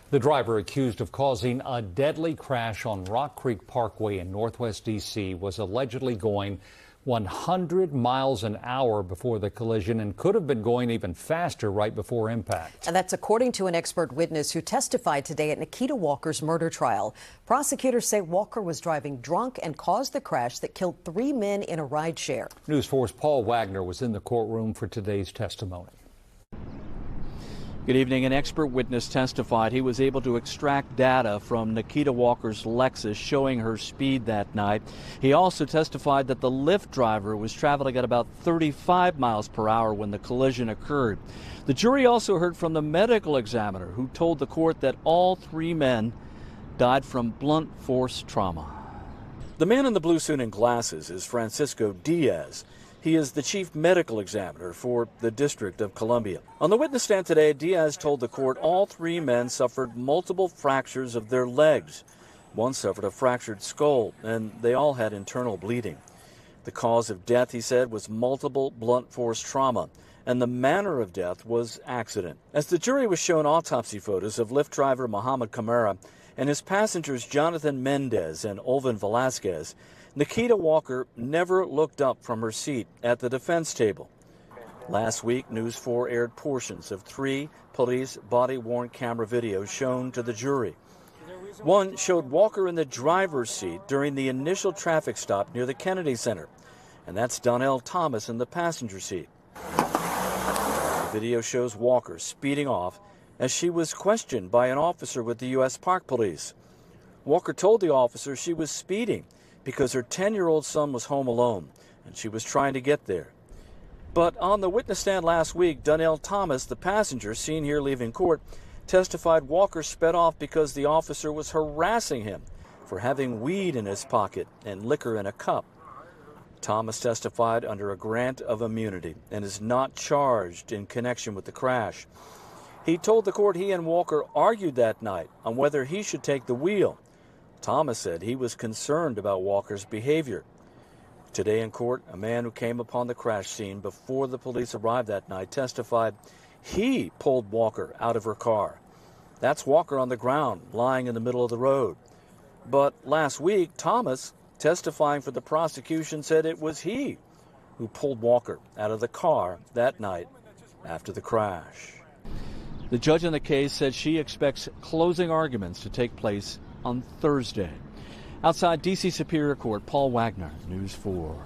The driver accused of causing a deadly crash on Rock Creek Parkway in Northwest D.C. was allegedly going 100 miles an hour before the collision and could have been going even faster right before impact. And that's according to an expert witness who testified today at Nakita Walker's murder trial. Prosecutors say Walker was driving drunk and caused the crash that killed 3 men in a rideshare. News 4's Paul Wagner was in the courtroom for today's testimony. Good evening. An expert witness testified he was able to extract data from Nakita Walker's Lexus showing her speed that night. He also testified that the Lyft driver was traveling at about 35 miles per hour when the collision occurred. The jury also heard from the medical examiner who told the court that all 3 men died from blunt force trauma. The man in the blue suit and glasses is Francisco Diaz. He is the chief medical examiner for the District of Columbia. On the witness stand today, Diaz told the court all 3 men suffered multiple fractures of their legs. One suffered a fractured skull, and they all had internal bleeding. The cause of death, he said, was multiple blunt force trauma, and the manner of death was accident. As the jury was shown autopsy photos of Lyft driver Mohammed Camara and his passengers Jonathan Mendez and Olvin Velasquez, Nakita Walker never looked up from her seat at the defense table. Last week, News 4 aired portions of 3 police body-worn camera videos shown to the jury. One showed Walker in the driver's seat during the initial traffic stop near the Kennedy Center, and that's Donnell Thomas in the passenger seat. The video shows Walker speeding off as she was questioned by an officer with the U.S. Park Police. Walker told the officer she was speeding because her 10-year-old son was home alone, and she was trying to get there. But on the witness stand last week, Donnell Thomas, the passenger seen here leaving court, testified Walker sped off because the officer was harassing him for having weed in his pocket and liquor in a cup. Thomas testified under a grant of immunity and is not charged in connection with the crash. He told the court he and Walker argued that night on whether he should take the wheel. Thomas said he was concerned about Walker's behavior. Today in court, a man who came upon the crash scene before the police arrived that night testified he pulled Walker out of her car. That's Walker on the ground, lying in the middle of the road. But last week, Thomas, testifying for the prosecution, said it was he who pulled Walker out of the car that night after the crash. The judge in the case said she expects closing arguments to take place on Thursday. Outside D.C. Superior Court, Paul Wagner, News 4.